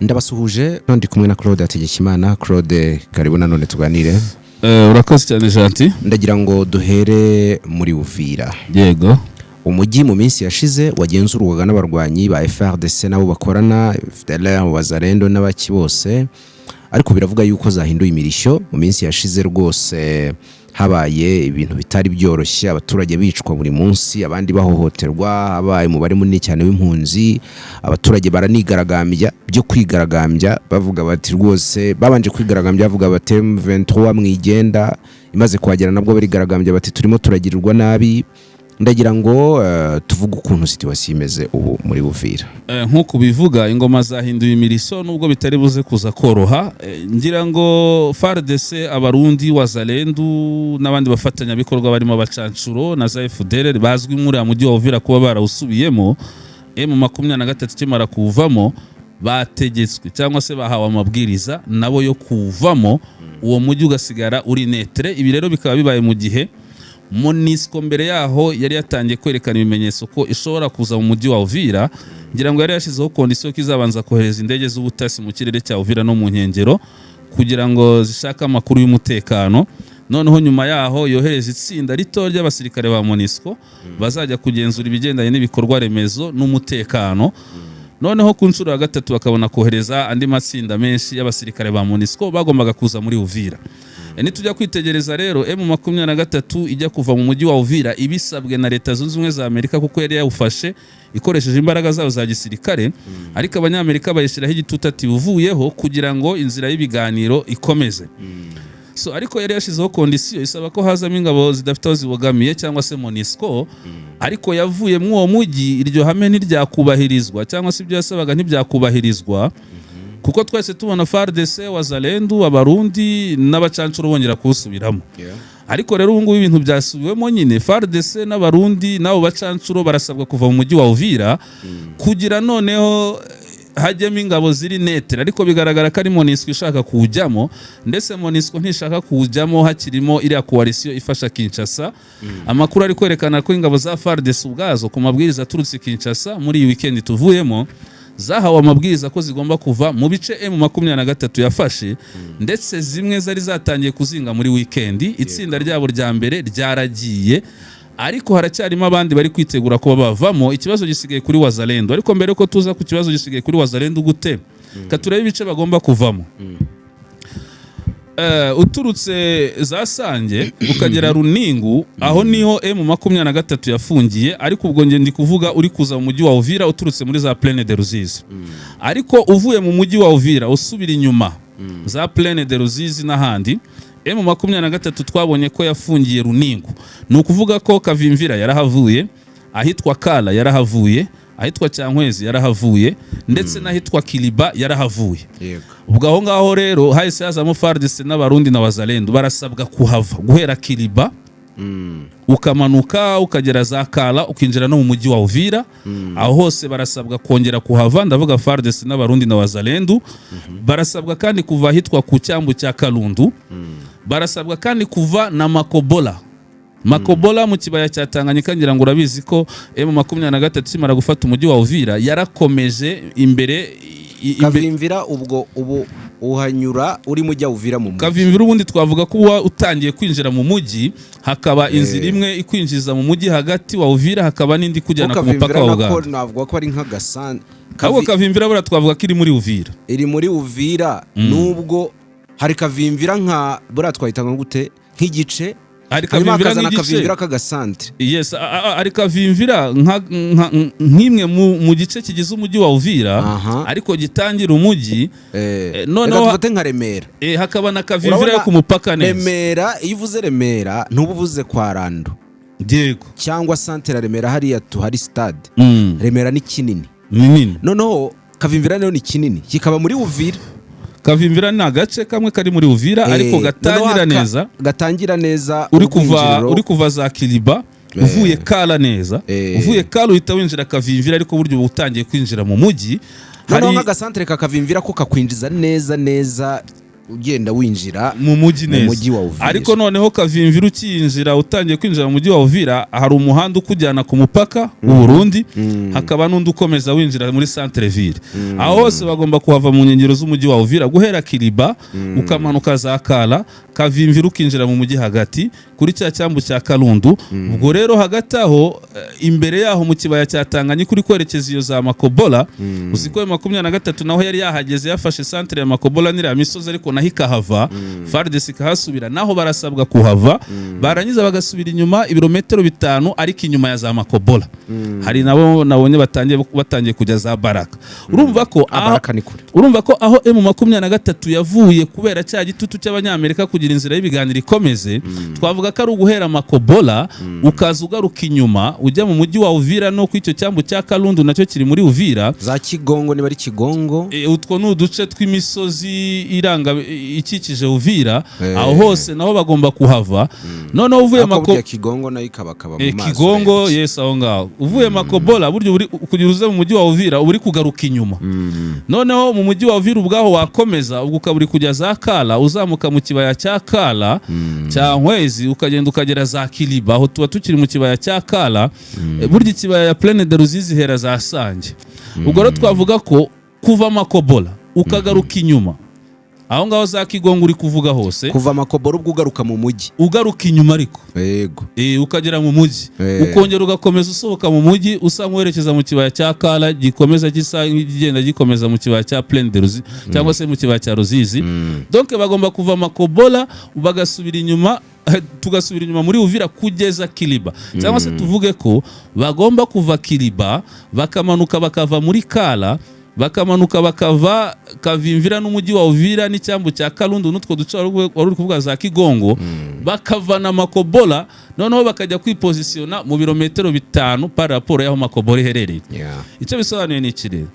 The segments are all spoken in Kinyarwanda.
ndabasuhuje ndi kumwe na Claude Hategekimana. Claude, karibu nanone tuganire. Urakoze cyane Janti. Ndagira ngo duhere muri Uvira. Yego. Umujyi mu minsi yashize wagenzurwaga n'abarwanyi ba FARDC nabo bakorana FDLR, Wazalendo n'abaki bose, ariko biravuga yuko zahinduye imirishyo. Mu minsi yashize rwose habaye ibintu bitari byoroshye, abaturage bicwa buri munsi, abandi bahohoterwa, habaye umubare munini cyane w'impunzi, abaturage baranigaragambya byo kwigaragambya bavuga bati rwose babanje kwigaragambya bavuga bati M23 mwigenda, imaze kuhagera nabwo barigaragambya bati turimo turagirirwa nabi. Ndagira ngo tuvuge ukuntu situation imeze ubu muri Uvira. Nkuko bivuga ingoma zahinduye imirishyo nubwo bitari buze kuza koroha. Ngira ngo FARDC, abarundi, Wazalendo n'abandi bafatanya bikorwa barimo abacancuro na za FDLR bazwi muri amujyi wa Uvira kuba barawusubiyemo. M23 kimara kuvamo bategetswe cyangwa se bahawe amabwiriza nabo yo kuvamo, uwo mujyi ugasigara uri netre. Ibi rero bikaba bibaye mu gihe MONUSCO mbere yaho yari yatangiye kwerekana ibimenyetso ko ishobora kuza mu mujyi wa Uvira. Ngira ngo yari yashizeho kondisiyo ko izabanza kohereza indege z'ubutasi mu kirere cya Uvira no mu nkengero kugira ngo zishake amakuru y'umutekano. Noneho nyuma yaho yohereza itsinda rito ry'abasirikare ba MONUSCO bazajya kugenzura ibigendanye n'ibikorwa remezo n'umutekano. Noneho ku nshuro ya gatatu bakabona kohereza andi matsinda menshi y'abasirikare ba MONUSCO bagombaga kuza muri Uvira. Nitujya kwitegereza rero M23 ijya kuva mu mujyi wa Uvira ibisabwe na Leta Zunze Ubumwe za Amerika kuko yari yawufashe ikoresheje imbaraga zabo za gisirikare, ariko abanyamerika bayishyiraho igitutu ati uvuyeho kugira ngo inzira y'ibiganiro ikomeze. So ariko yari yashizeho kondisiyo isaba ko hazamo ingabo zidafite aho zibogamiye cyangwa se MONUSCO, ariko yavuye mu uwo mujyi iryo hame ntiryakubahirizwa cyangwa se ibyo yasabaga ntibyakubahirizwa, kuko twese tubona FARDC, Wazalendo, abarundi n'abacancuro bongera kusubiramo. Ariko rero ubu ngubu ibintu byasubiwemo nyine. FARDC n'abarundi nabo bacancuro barasabwa kuva mu mujyi wa Uvira kugira noneho hajyemo ingabo ziri netre, ariko bigaragara ko ari MONUSCO ishaka kuwujyamo, ndetse MONUSCO ntishaka kuwujyamo hakirimo iriya coalition ifasha Kinshasa. Amakuru ari kwerekana ko ingabo za FARDC ubwazo ku mabwiriza aturutse Kinshasa muri iyi weekend tuvuyemo zahawe amabwiriza ko zigomba kuva mu bice M23 yafashe, ndetse zimwe zari zatangiye kuzinga muri weekend. Itsinda ryabo rya mbere ryaragiye, ariko haracyarimo abandi bari kwitegura ko bavamo. Ikibazo gisigaye kuri Wazalendo, ariko mbere ko tuza ku kibazo gisigaye kuri Wazalendo gute katurebe ibice bagomba kuvamo. Uturutse za Sange ukagera Runingu, aho niho M23 yafungiye, ariko ubwo nge ndi kuvuga uri kuza mu mujyi wa Uvira uturutse muri za Plaine de Ruzizi. Ariko uvuye mu mujyi wa Uvira usubira inyuma za Plaine de Ruzizi n'ahandi, M23 twabonye ko yafungiye Runingu. Ni ukuvuga ko Kavimvira yarahavuye, ahitwa Kala yarahavuye, ahitwa Cyankwezi yarahavuye, ndetse n'ahitwa Kiliba yarahavuye. Ubwo aho ngaho rero hahise hazamo FARDC n'abarundi na Wazalendo barasabwa kuhava guhera Kiliba ukamanuka ukagera za Kala ukinjira no mu mujyi wa Uvira. Aho hose barasabwa kongera kuhava, ndavuga FARDC n'abarundi na Wazalendo. Barasabwa kandi kuva ahitwa ku cyambu cya Kalundu. Barasabwa kandi kuva na Makobola mu kibaya cya Tanganyika. Ngira ngo urabizi ko M23 kimara gufata umujyi wa Uvira yarakomeje imbere. Kavimvira ubwo ubu uhanyura uri mujya Uvira mu mujyi. Kavimvira ubundi twavuga ko utangiye kwinjira mu mujyi, hakaba inzira imwe ikwinjiza mu mujyi hagati wa Uvira, hakaba n'indi kujyana ku mupaka wa Uganda. Navuga ko ari nk'agasande. Kavimvira bura twavuga ko iri muri Uvira. Iri muri Uvira nubwo hari Kavimvira nka bura twahitanga gute nk'igice. Ari Kavimvira Kavimvira k'agasantre. Yes, ari Kavimvira nk'imwe mu gice kigize umujyi wa Uvira, ariko gitangira umujyi. Noneho dufate nka Remera. Hakaba na Kavimvira yo ku mupaka neza. Remera, iyo uvuze Remera ntubuvuze kwa Rando. Yego. Cyangwa santere Remera hariya tuhari stade. Remera ni kinini. Nini. Noneho Kavimvira nayo ni kinini, kikaba muri Uvira. Kavimvira ni agace kamwe kari muri Uvira, ariko gatangira neza uri kuva za Kiliba uvuye Kala neza. Uvuye Kala uhita winjira Kavimvira, ariko buryo utangiye kwinjira mu mujyi. Hari nk'agasantere ka Kavimvira ko kakwinjiza neza ugenda winjira mu mujyi neza, mu mujyi wa Uvira. ariko noneho Kavimvira ukinjira utangiye kwinjira mu mujyi wa Uvira, hari umuhanda ukujyana ku mupaka w'u Burundi, hakaba n'undi ukomeza winjira muri centre ville. Aho hose bagomba kuhava mu nkengero z'umujyi wa Uvira, guhera Kiliba ukamanuka za Kala, Kavimvira ukinjira mu mujyi hagati kuri cya cyambu cya Kalundu. Ubwo rero hagati aho imbere yaho mu kibaya cya Tanganyika kuri kwerekeza iyo za Makobola, uziko 23 naho yari yahageze yafashe centre ya Makobola n'ira misozi, ariko naho ikahava, FARDC ikahasubira, naho barasabwa kuhava, barangiza bagasubira inyuma ibirometero 5 ariko inyuma ya za Makobola. Hari nabo nabonye batangiye kujya za Baraka. Urumva ko aho M23 yavuye kubera cya gitutu cy'abanyamerika kugira inzira y'ibiganiro ikomeze, twavuga ko ari uguhera Makobola ukaza ugaruka inyuma ujya mu mujyi wa Uvira, no ku icyo cyambu cya Kalundu nacyo kiri muri Uvira, za Kigongo, niba ari Kigongo, utwo ni uduce tw'imisozi iranga ikikije Uvira. Aho hose naho bagomba kuhava. Noneho uvuye Kigongo nayo ikabakaba mu maso, Kigongo, yes, aho ngaho uvuye Makobola buryo kugira uze mu mujyi wa Uvira uri kugaruka inyuma. Noneho mu mujyi wa Uvira ubwaho wakomeza ubwo ukaburi kujya za Kala, uzamuka mu kibaya cya Kala cya Nkwezi, ukagenda ukagera za Kiliba, aho tuba tukiri mu kibaya cya Kala. Burya ikibaya ya Plaine de Ruzizi hera za Sange. Ubwo rero twavuga ko kuva Makobola ukagaruka inyuma, aho ngaho za Kigongo uri kuvuga hose, kuva Makobola ubwo ugaruka mu mujyi, ugaruka inyuma ariko yego ukagera mu mujyi, ukongera ugakomeza usohoka mu mujyi usa nk'uwerekeza mu kibaya cya Kala, gikomeza gisa nk'igenda gikomeza mu kibaya cya Plaine de Ruzizi cyangwa se mu kibaya cya Ruzizi. Donc bagomba kuva Makobola bagasubira inyuma, tugasubira inyuma muri Uvira kugeza Kiliba, cyangwa se tuvuge ko bagomba kuva Kiliba bakamanuka bakava muri Kala, bakamanuka bakava Kavimvira n'umujyi wa Uvira n'icyambu cya Kalundu n'utwo duce wari kuvuga za Kigongo, bakava na Makobola, noneho bakajya kwipozisiona mu birometero 5 par rapport y'aho Makobola iherereye. Icyo bisobanuye ni ikirere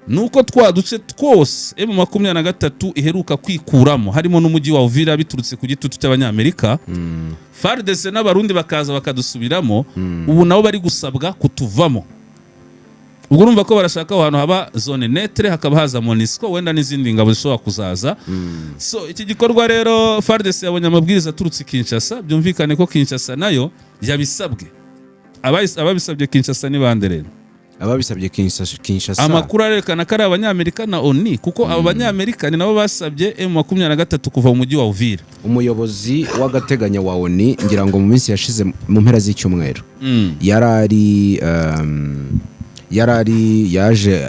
nuko twa duce twose M23 iheruka kwikuramo, harimo n'umujyi wa Uvira biturutse ku gitutu cy'abanyamerika, FARDC n'abarundi bakaza bakadusubiramo, ubu nabo bari gusabwa kutuvamo. Ubwo urumva ko barashaka ahantu haba zone netre, hakaba haza MONUSCO wenda n'izindi ngabo zishobora kuzaza. So iki gikorwa rero FARDC yabonye amabwiriza aturutse Kinshasa, byumvikane ko Kinshasa nayo yabisabwe. Ababisabye Kinshasa ni bande rero? Ababisabye Kinshasa, amakuru arerekana ko ari abanyamerika na ONU, kuko abo banyamerika ni nabo basabye M23 kuva mu mujyi wa Uvira. Umuyobozi w'agateganya wa ONU ngira ngo mu minsi yashize mu mpera z'icyumweru yaje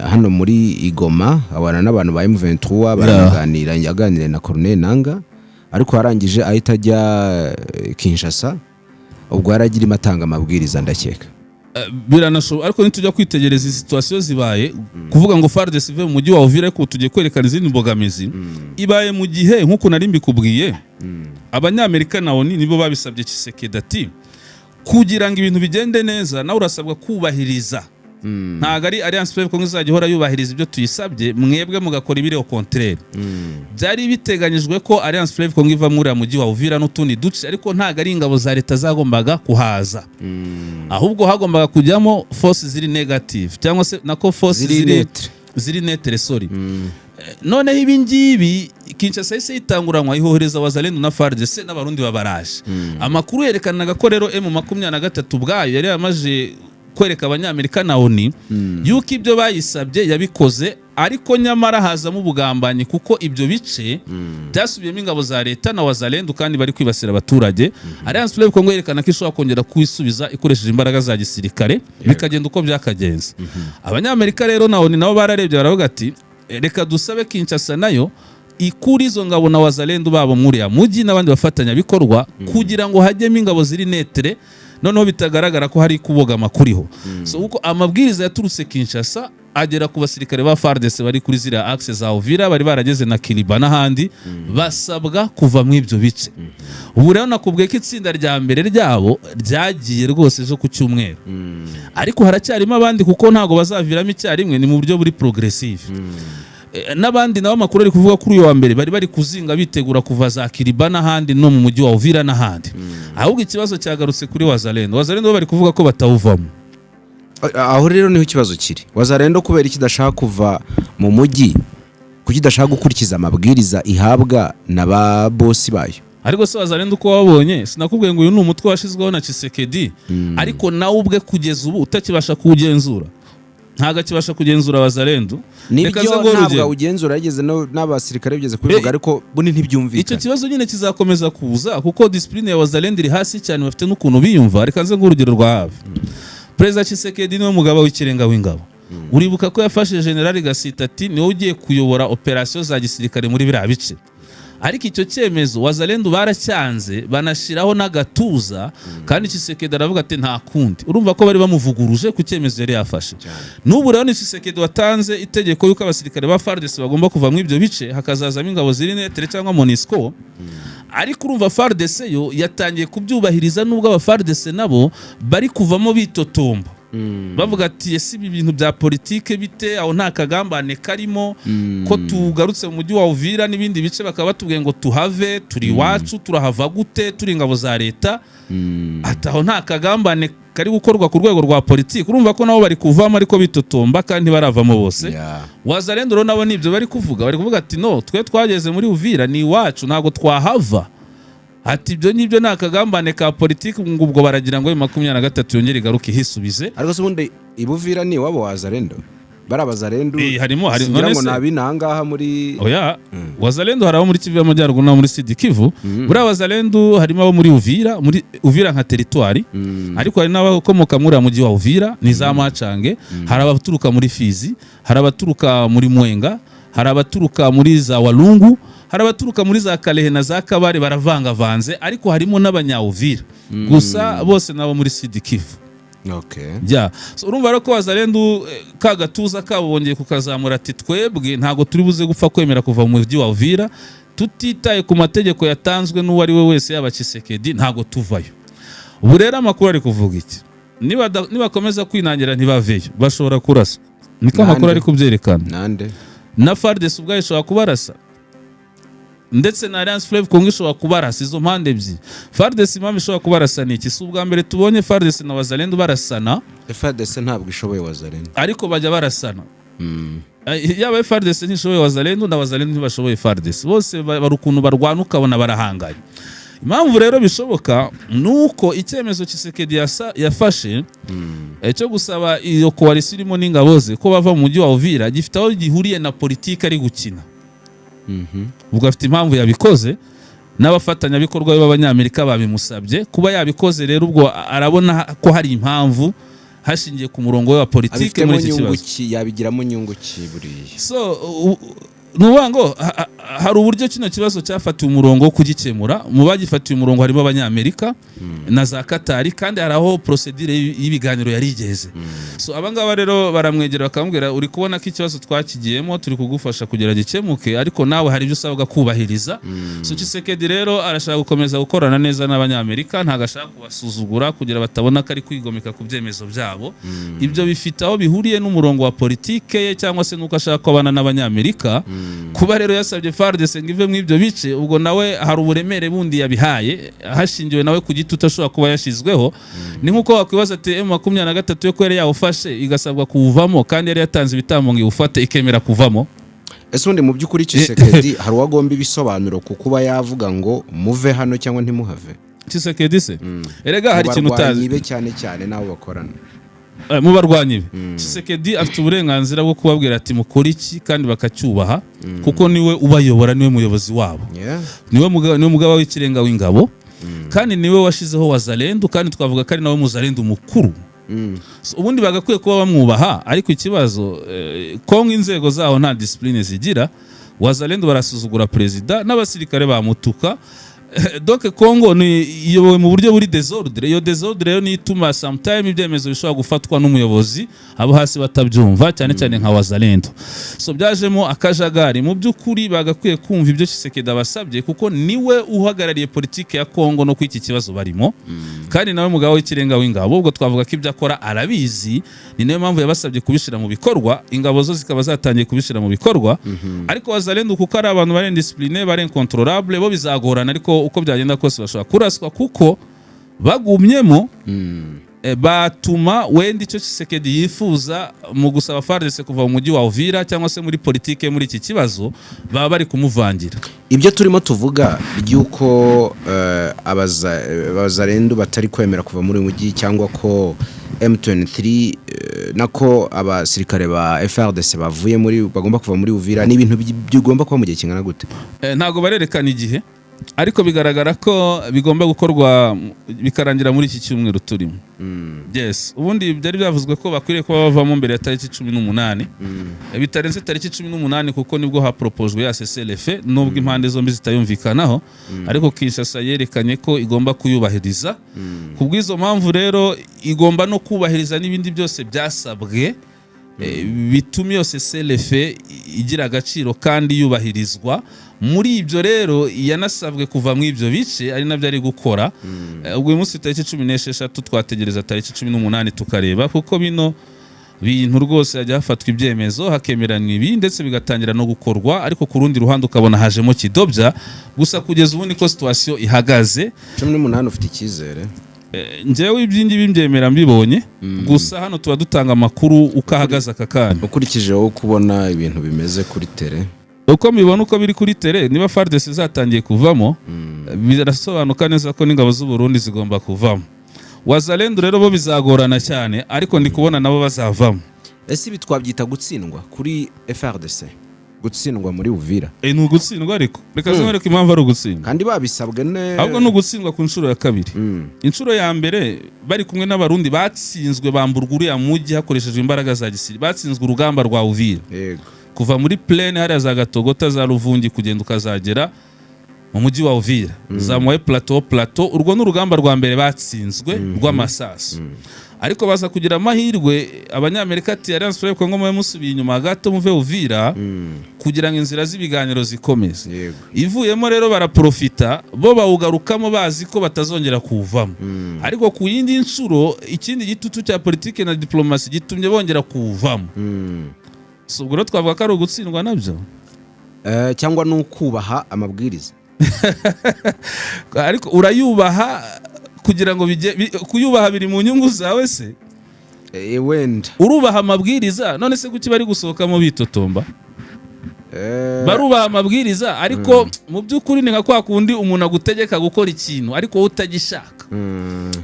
hano muri Igoma, abana n'abantu ba M23 baraganira, yaganiriye na Colonel Nanga, ariko harangije ahita ajya Kinshasa, ubwo yaragira imatanga amabwiriza ndakeka. Biranashoboka, ariko nitujya kwitegereza situation zibaye, kuvuga ngo FARDC ive mu mujyi wa Uvira ko tujye kwerekana izindi mbogamizi ibaye mu gihe nk'uko nari mbikubwiye, abanyamerika na ONU nibo babisabye Tshisekedi ati kugira ngo ibintu bigende neza nawe urasabwa kubahiriza. Ntago ari Alliance Fleuve Congo izajya ihora yubahiriza ibyo tuyisabye, mwebwe mugakora ibiri au contraire. Byari biteganyijwe ko Alliance Fleuve Congo iva muri mujyi wa Uvira n'utundi duce, ariko ntago ari ingabo za leta zagombaga kuhaza, ahubwo hagombaga kujyamo force ziri negative, cyangwa se nako force ziri netre, sorry. Noneho ibi ngibi Kinshasa ise itanguranywa ihohereza Wazalendo na FARDC n'abarundi babaraje. Amakuru yerekanaga ko rero M23 bwayo yari yamaje kwereka abanyamerika na ONU yuko ibyo bayisabye yabikoze, ariko nyamara hazamo ubugambanyi, kuko ibyo bice byasubiyemo ingabo za leta na Wazalendo kandi bari kwibasira abaturage. Alliance Fleuve Congo yerekana ko ishobora kongera kwisubiza ikoresheje imbaraga za gisirikare, bikagenda uko byakagenze. Abanyamerika rero na ONU nabo bararebye baravuga ati reka dusabe Kinshasa nayo ikuri izo ngabo na Wazalendo babo muri ya mujyi n'abandi bafatanya bikorwa, kugira ngo hajyemo ingabo ziri netre, noneho bitagaragara ko hari kubogama kuriho. So uko amabwiriza yaturutse Kinshasa agera ku basirikare ba FARDC bari kuri zira axe za Uvira, bari barageze na Kiliba n'ahandi, basabwa kuva mu ibyo bice. Ubu rero nakubwiye ko itsinda rya mbere ryabo ryagiye rwose zo ku cyumweru, ariko haracyarimo abandi kuko ntago bazaviramo icyarimwe, ni mu buryo buri progressive. N'abandi nabo makuru ari kuvuga kuri uyu wa mbere bari kuzinga bitegura kuva za Kiliba n'ahandi no mu mujyi wa Uvira n'ahandi. Ahubwo ikibazo cyagarutse kuri Wazalendo bari kuvuga ko batawuvamo. Aho rero niho ikibazo kiri. Wazalendo kubera ikidashaka kuva mu mujyi kuki idashaka gukurikiza amabwiriza ihabwa na ba bosi bayo. ariko se wazalendo uko wabonye sinakubwiye ngo uyu ni umutwe washizweho na Tshisekedi ariko nawe ubwe kugeza ubu utakibasha kuwugenzura, ntago akibasha kugenzura wazalendo. Nibyo ntabwo ugenzura yageze n'abasirikare bigeze kubivuga ariko buni ntibyumvikana. Icyo kibazo nyine kizakomeza kuza kuko discipline ya wazalendo iri hasi cyane, bafite n'ukuntu biyumva. Reka nze ngurugero rwa hafi. President Tshisekedi niwe mugaba w'ikirenga w'ingabo. Uribuka ko yafashe General Gasitati niwe ugiye kuyobora operation za gisirikare muri biriya bice. Ariko icyo cyemezo wazalendo baracyanze banashiraho n'agatuza kandi Tshisekedi aravuga ati nta kundi. Urumva ko bari bamuvuguruje ku cyemezo yari yafashe. N'ubu rero ni Tshisekedi watanze itegeko yuko abasirikare ba FARDC bagomba kuva mu ibyo bice hakazazamo ingabo ziri netre cyangwa MONUSCO. Ariko urumva FARDC yo yatangiye kubyubahiriza nubwo aba FARDC nabo bari kuvamo bitotomba. Bavuga ati ese ibi bintu bya politike bite, aho nta kagambane karimo ko tugarutse mu mujyi wa Uvira n'ibindi bice bakaba batubwiye ngo tuhave turi wacu turahava gute turi ingabo za leta, ataho nta kagambane kari gukorwa ku rwego rwa politike. Urumva ko nabo bari kuvamo ariko bitotomba kandi baravamo bose. Wazalendo rero nabo nibyo bari kuvuga ati no twe twageze muri Uvira ni wacu ntago twahava. Ati ibyo nibyo nta kagambane ka politiki ngo ubwo baragira ngo 23 yongere igaruke hisubize. Ariko se ubundi ibuvira ni wabo wazalendo barabazalendo harimo none se nabinangaha muri oya wazalendo harabo muri Kivu y'Amajyaruguru no muri Sud Kivu. Buri wazalendo harimo abo muri Uvira nka territoire, ariko hari n'abakomoka muri mujyi wa Uvira ni za Machange, hari abaturuka muri Fizi, hari abaturuka muri Mwenga, hari abaturuka muri za Walungu, hari abaturuka muri za Kalehe na za Kabare, baravangavanze ariko harimo n'abanya-Uvira gusa bose nabo muri Sud Kivu. Okay. So urumva rero ko wazalendo kagatuza kabo bongeye kukazamura ati twebwe ntago turi buze gupfa kwemera kuva mu mujyi wa Uvira tutitaye ku mategeko yatanzwe n'uwo ari we wese yaba Tshisekedi ntago tuvayo. Ubu rero amakuru ari kuvuga iki, nibakomeza kwinangira ntibaveyo bashobora kuraswa. Niko amakuru ari kubyerekana. Nande na FARDC ubwayo ishobora kubarasa ndetse na Alliance Fleuve Congo ishobora kubarasa. Izo mpande ebyiri FARDC impamvu ishobora kubarasa ni iki? Si ubwa mbere tubonye FARDC na wazalendo barasana. FARDC ntabwo ishoboye wazalendo ariko bajya barasana. Yaba FARDC ntishoboye wazalendo na wazalendo ntibashoboye FARDC, bose bari ukuntu barwana ukabona barahanganye. Impamvu rero bishoboka nuko icyemezo Tshisekedi yafashe cyo gusaba iyo coalition irimo n'ingabo ze ko bava mu mujyi wa Uvira gifite aho gihuriye na politiki ari gukina. Ubwo afite impamvu yabikoze n'abafatanyabikorwa b'Abanyamerika babimusabye kuba yabikoze. Rero ubwo arabona ko hari impamvu hashingiye ku murongo wa politiki muri iki kibazo yabigiramo nyungu kiburiye. So nubango hari uburyo kino kibazo cyafatiwe umurongo wo kugikemura. Mu bagifatiye umurongo harimo Abanyamerika na za Katari kandi haraho procedure y'ibiganiro yari igeze. So abangaba rero baramwegera bakamubwira uri kubona ko ikibazo twakigiyemo turi kugufasha kugira gikemuke ariko nawe hari ibyo usabwa kubahiriza. So Tshisekedi rero arashaka gukomeza gukorana neza n'Abanyamerika, ntagashaka kubasuzugura kugira batabona ko ari kwigomeka ku byemezo byabo. Ibyo bifite aho bihuriye n'umurongo wa politike ye cyangwa se nuko ashaka kubana n'Abanyamerika. Kuba rero yasabye FARDC ngo ive mu ibyo bice ubwo nawe hari uburemere bundi yabihaye hashingiwe nawe ku giti utashobora kuba yashizweho. Ni nkuko wakwibaza ati M23 yo kwere yawufashe igasabwa kuwuvamo kandi yari yatanze ibitambo ngo iwufate ikemera kuvamo. Ese undi mu by'ukuri Tshisekedi hari uwagomba ibisobanuro ku kuba yavuga ngo muve hano cyangwa ntimuhave? Tshisekedi se erega hari ikintu utazi nibe cyane nabo bakorana mu barwanyi be. Tshisekedi afite uburenganzira bwo kubabwira ati mukora iki kandi bakacyubaha kuko niwe ubayobora, niwe muyobozi wabo. Niwe mugaba w'ikirenga w'ingabo kandi niwe washizeho wazalendo kandi twavuga ko ari nawe muzalendo mukuru. Ubundi bagakwiye kuba bamwubaha ariko ikibazo Kongo inzego zaho nta discipline zigira. Wazalendo barasuzugura president n'abasirikare bamutuka. Donc Kongo ni iyobowe mu buryo buri desordre. Iyo desordre yo ni ituma sometime ibyemezo bishobora gufatwa n'umuyobozi abo hasi batabyumva cyane cyane nka wazalendo. So byajemo akajagari. Mu by'ukuri bagakwiye kumva ibyo Tshisekedi abasabye kuko niwe uhagarariye politike ya Kongo no kwiki kibazo barimo. Kandi nawe mugabo w'ikirenga w'ingabo ubwo twavuga ko ibyo akora arabizi, ni nayo mpamvu yabasabye kubishira mu bikorwa. Ingabo zo zikaba zatangiye kubishira mu bikorwa. Ariko wazalendo kuko ari abantu bari indiscipline bari incontrolable bo bizagorana ariko uko byagenda kose bashobora kuraswa kuko bagumyemo batuma wenda icyo Tshisekedi yifuza mu gusaba FARDC kuva mu mujyi wa Uvira cyangwa se muri politike muri iki kibazo baba bari kumuvangira. Ibyo turimo tuvuga by'uko abazarendo batari kwemera kuva muri mujyi cyangwa ko M23 nako abasirikare ba FARDC bavuye muri bagomba kuva muri Uvira ni ibintu bigomba kuba mu gihe kingana gute? Ntago barerekana igihe ariko bigaragara ko bigomba gukorwa bikarangira muri iki cyumweru turimo. Yes, ubundi byari byavuzwe ko bakwiriye kuba bavamo mbere ya tariki 18 bitarenze tariki 18 kuko nibwo haproposwe ya CCLF nubwo impande zombi zitayumvikanaho ariko Kinshasa yerekanye ko igomba kuyubahiriza. Kubw'izo mpamvu rero igomba no kubahiriza n'ibindi byose byasabwe bituma iyo CCLF igira agaciro kandi yubahirizwa. Muri ibyo rero yanasabwe kuva mu ibyo bice ari nabyo ari gukora. Ubwo uyu munsi tariki 16 twategereza tariki 18 tukareba kuko bino bintu rwose hajya hafatwa ibyemezo hakemeranywa ibi ndetse bigatangira no gukorwa ariko ku rundi ruhande ukabona hajemo kidobya gusa kugeza ubu niko situation ihagaze. 18 ufite icyizere? Njyewe ibyingi bimbyemera mbibonye gusa hano tuba dutanga amakuru ukahagaza akakanya ukurikije wo kubona ibintu bimeze kuri tele. Uko mibona uko biri kuri tele niba FARDC zatangiye kuvamo birasobanuka neza ko n'ingabo z'u Burundi zigomba kuvamo. Wazalendo rero bo bizagorana cyane ariko ndi kubona nabo bazavamo. Ese bitwabyita gutsindwa kuri FARDC? Gutsindwa muri Uvira? Ni ugutsindwa ariko reka zimwereke impamvu ari ugutsindwa. Kandi babisabwe ne ahubwo ni ugutsindwa ku nshuro ya kabiri. Inshuro ya mbere bari kumwe n'abarundi batsinzwe bamburwa uriya mujyi hakoreshejwe imbaraga za gisirikare. Batsinzwe urugamba rwa Uvira. Yego. Kuva muri plaine hariya za Gatogota za Ruvungi kugenda ukazagera mu mujyi wa Uvira. Zamuye plateau urwo n'urugamba rwa mbere batsinzwe rw'amasasu. Ariko baza kugira amahirwe abanyamerika ati Alliance Fleuve Congo mwe musubiye inyuma gato muve Uvira kugira ngo inzira z'ibiganiro zikomeze. Ivuyemo rero baraprofita bo bawugarukamo bazi ko batazongera kuvamo. Ariko ku yindi nshuro ikindi gitutu cya politike na diplomasi gitumye bongera kuvamo. So ubwo twavuga ko ari ugutsindwa nabyo cyangwa n'ukubaha amabwiriza. Ariko urayubaha kugira ngo kuyubaha biri mu nyungu zawe se? Wenda urubaha amabwiriza none se kuki bari gusohokamo bitotomba? Barubaha amabwiriza ariko mu by'ukuri ni nka kwa kundi umuntu agutegeka gukora ikintu ariko wowe utagishaka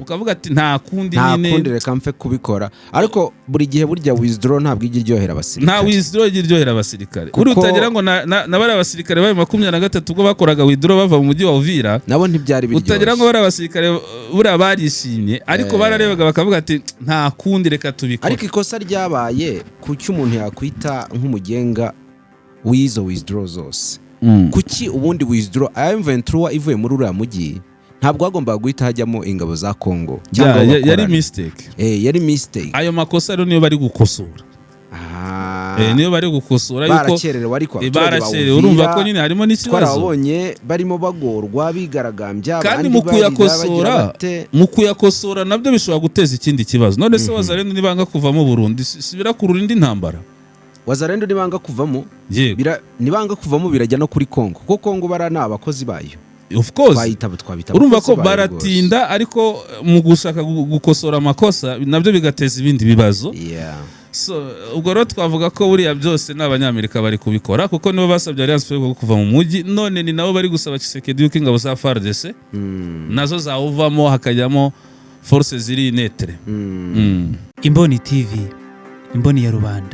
ukavuga ati nta kundi nyine nta kundi reka mfe kubikora. Ariko buri gihe burya withdraw ntabwo iryohera abasirikare. Nta withdraw iryohera abasirikare. Kuri utagira ngo na bari abasirikare bayo 23 ubwo bakoraga withdraw bava mu mujyi wa Uvira nabo ntibyari biryoshye. Utagira ngo bari abasirikare buri barishimye ariko bararebaga bakavuga ati nta kundi reka tubikora. Ariko ikosa ryabaye kuki umuntu yakwita nk'umugenga wizo withdraw zose. Kuki ubundi withdraw M23 ivuye muri uriya mujyi ntabwo agomba guhita hajyamo ingabo za Kongo cyangwa yari mistake. Yari mistake. Ayo makosa rero niyo bari gukosora. Niyo bari gukosora yuko barakererewe ariko barakererewe urumva ko nyine harimo n'ikibazo. Twarabonye barimo bagorwa bigaragambya kandi mu kuyakosora nabyo bishobora guteza ikindi kibazo. None se Wazalendo nibanga kuvamo Burundi sibira kurura indi ntambara? Wazalendo nibanga kuvamo nibanga kuvamo birajya no kuri Kongo kuko Kongo barana abakozi bayo. Of course urumva ko baratinda ariko mu gushaka gukosora amakosa nabyo bigateza ibindi bibazo. So ubwo rero twavuga ko buriya byose n'abanyamerika bari kubikora kuko nibo basabye Alliance Fleuve kuva mu mujyi none ni nabo bari gusaba Tshisekedi yuko ingabo za FARDC nazo zawuvamo hakajyamo forces ziri netre. Imboni TV, imboni ya rubanda.